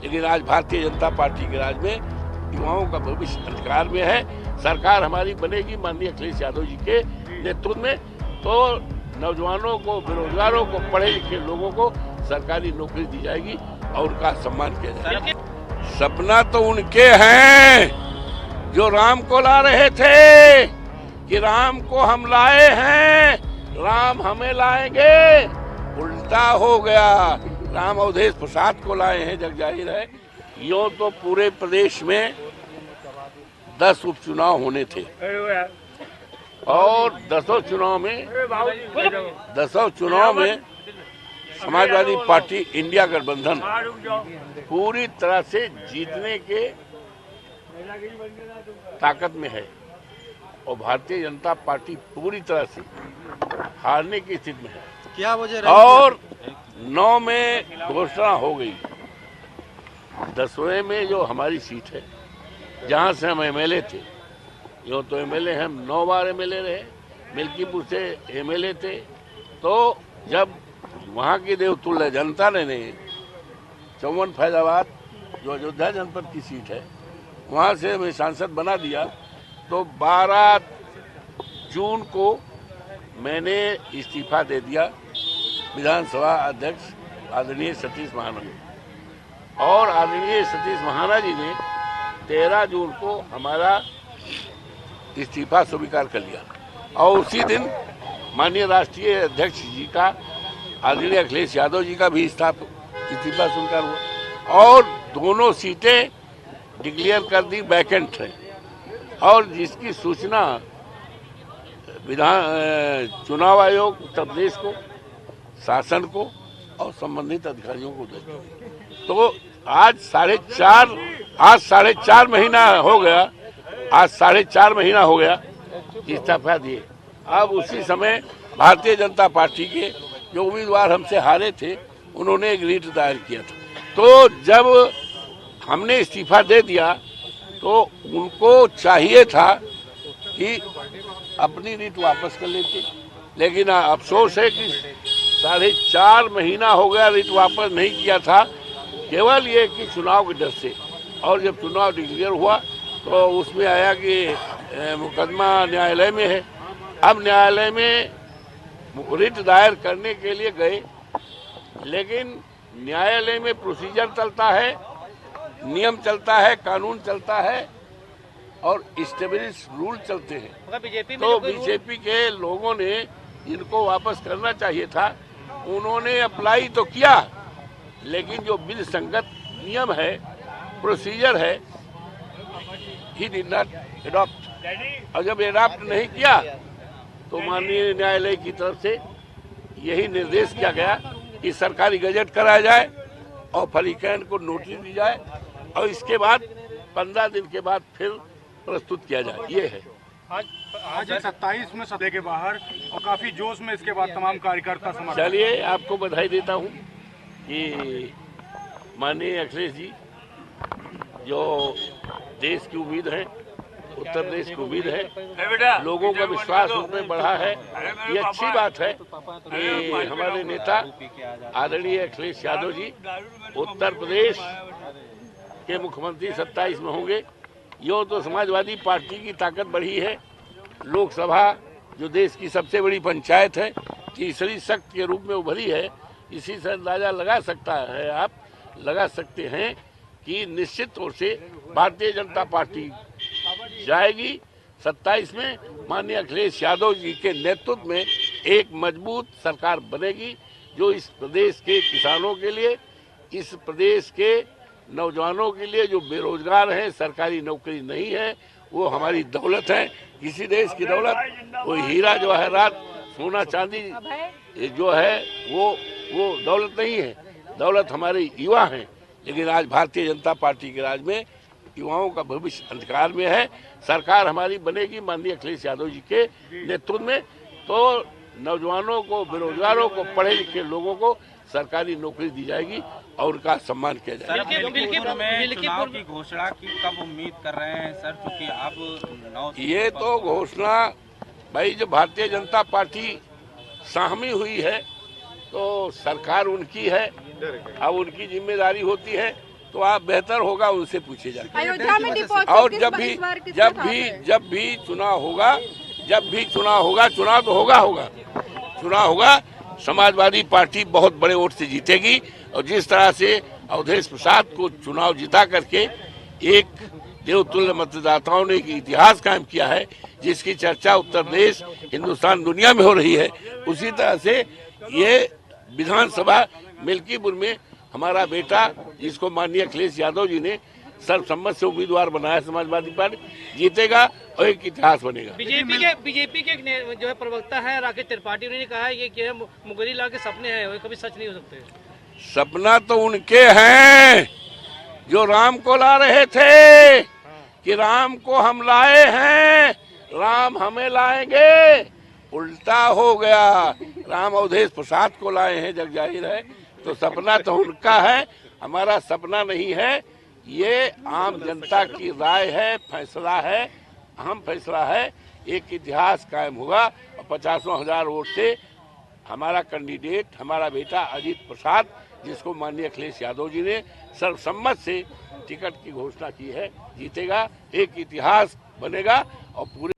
लेकिन आज भारतीय जनता पार्टी के राज में युवाओं का भविष्य अंधकार में है। सरकार हमारी बनेगी माननीय अखिलेश यादव जी के नेतृत्व में, तो नौजवानों को, बेरोजगारों को, पढ़े लिखे लोगों को सरकारी नौकरी दी जाएगी और उनका सम्मान किया जाएगा। सपना तो उनके हैं जो राम को ला रहे थे कि राम को हम लाए हैं, राम हमें लाएंगे। उल्टा हो गया, राम अवधेश प्रसाद को लाए हैं, जग जाहिर है। यूं तो पूरे प्रदेश में 10 उपचुनाव होने थे और 10 चुनाव में समाजवादी पार्टी इंडिया गठबंधन पूरी तरह से जीतने के ताकत में है और भारतीय जनता पार्टी पूरी तरह से हारने की स्थिति में है। क्या वजह और 9 में घोषणा हो गई, 10वें में जो हमारी सीट है जहां से हम एमएलए थे, यूँ तो एमएलए हम 9 बार एमएलए रहे, मिल्कीपुर से एमएलए थे, तो जब वहाँ की देवतुल्य जनता ने चौवन फैजाबाद जो अयोध्या जनपद की सीट है वहाँ से हमें सांसद बना दिया, तो 12 जून को मैंने इस्तीफा दे दिया विधानसभा अध्यक्ष आदरणीय सतीश महाना जी, और आदरणीय सतीश महाना जी ने 13 जून को हमारा इस्तीफा स्वीकार कर लिया और उसी दिन माननीय राष्ट्रीय अध्यक्ष जी का, आदरणीय अखिलेश यादव जी का भी इस्तीफा स्वीकार हुआ और दोनों सीटें डिक्लेयर कर दी वैकेंट है और जिसकी सूचना चुनाव आयोग उत्तर प्रदेश को, शासन को और संबंधित अधिकारियों को दे दी। तो आज साढ़े चार महीना हो गया, आज 4.5 महीना हो गया इस्तीफा दिए। अब उसी समय भारतीय जनता पार्टी के जो उम्मीदवार हमसे हारे थे उन्होंने एक रीट दायर किया था, तो जब हमने इस्तीफा दे दिया तो उनको चाहिए था कि अपनी रीट वापस कर लेते, लेकिन अफसोस है कि 4.5 महीना हो गया रीट वापस नहीं किया था, केवल ये कि चुनाव के डर से। और जब चुनाव डिक्लेयर हुआ तो उसमें आया कि मुकदमा न्यायालय में है। अब न्यायालय में रिट दायर करने के लिए गए, लेकिन न्यायालय में प्रोसीजर चलता है, नियम चलता है, कानून चलता है और इस्टेब्लिश रूल चलते हैं। तो बीजेपी के लोगों ने इनको वापस करना चाहिए था, उन्होंने अप्लाई तो किया, लेकिन जो बिल संगत नियम है, प्रोसीजर है, ही डिड नॉट एडॉप्ट। और जब एडॉप्ट नहीं किया तो माननीय न्यायालय की तरफ से यही निर्देश किया गया कि सरकारी गजट कराया जाए और फरीकैन को नोटिस दी जाए और इसके बाद 15 दिन के बाद फिर प्रस्तुत किया जाए। ये है आज 27 में सदे के बाहर और काफी जोश में इसके बाद तमाम कार्यकर्ता समर्थन। चलिए, आपको बधाई देता हूँ कि माननीय अखिलेश जी जो देश की उम्मीद है, उत्तर प्रदेश की उम्मीद है, लोगों का विश्वास उन पर बढ़ा है। ये अच्छी बात है कि हमारे नेता आदरणीय अखिलेश यादव जी उत्तर प्रदेश के मुख्यमंत्री 27 में होंगे। यूँ तो समाजवादी पार्टी की ताकत बढ़ी है, लोकसभा जो देश की सबसे बड़ी पंचायत है, तीसरी शक्ति के रूप में उभरी है। इसी से अंदाजा लगा सकते हैं कि निश्चित तौर से भारतीय जनता पार्टी जाएगी 27 में। माननीय अखिलेश यादव जी के नेतृत्व में एक मजबूत सरकार बनेगी जो इस प्रदेश के किसानों के लिए, इस प्रदेश के नौजवानों के लिए जो बेरोजगार हैं, सरकारी नौकरी नहीं है, वो हमारी दौलत है। किसी देश की दौलत वो हीरा जवाहरात, सोना चांदी जो है वो दौलत नहीं है, दौलत हमारे युवा हैं। लेकिन आज भारतीय जनता पार्टी के राज में युवाओं का भविष्य अंधकार में है। सरकार हमारी बनेगी माननीय अखिलेश यादव जी के नेतृत्व में, तो नौजवानों को, बेरोजगारों को, पढ़े लिखे लोगों को सरकारी नौकरी दी जाएगी और उनका सम्मान किया जाएगा। चुनाव की घोषणा की कब उम्मीद कर रहे हैं सर, क्योंकि आप ये तो घोषणा भाई, जब भारतीय जनता पार्टी सहमी हुई है तो सरकार उनकी है, अब उनकी जिम्मेदारी होती है, तो आप बेहतर होगा उनसे पूछे जाके। अयोध्या में डिपॉजिट और किस जब बार- भी इस बार किसके साथ है? जब भी चुनाव होगा चुनाव तो होगा चुनाव होगा, समाजवादी पार्टी बहुत बड़े वोट से जीतेगी। और जिस तरह से अवधेश प्रसाद को चुनाव जिता करके एक देवतुल्य मतदाताओं ने एक इतिहास कायम किया है, जिसकी चर्चा उत्तर प्रदेश, हिंदुस्तान, दुनिया में हो रही है, उसी तरह से ये विधानसभा मिल्कीपुर में हमारा बेटा, जिसको माननीय अखिलेश यादव जी ने सर्वसम्मत से उम्मीदवार बनाया, समाजवादी पार्टी जीतेगा और एक इतिहास बनेगा। बीजेपी के जो है प्रवक्ता है राकेश त्रिपाठी, उन्होंने कहा है कि मुगरी लाल के सपने हैं, वो कभी सच नहीं हो सकते। सपना तो उनके हैं जो राम को ला रहे थे कि राम को हम लाए हैं, राम हमें लाएंगे। उल्टा हो गया, राम अवधेश प्रसाद को लाए हैं, जग जाहिर है। तो सपना तो उनका है, हमारा सपना नहीं है। ये आम जनता की राय है, फैसला है, अहम फैसला है। एक इतिहास कायम होगा और 50,000 वोट से हमारा कैंडिडेट, हमारा बेटा अजीत प्रसाद, जिसको माननीय अखिलेश यादव जी ने सर्वसम्मत से टिकट की घोषणा की है, जीतेगा। एक इतिहास बनेगा और पूरे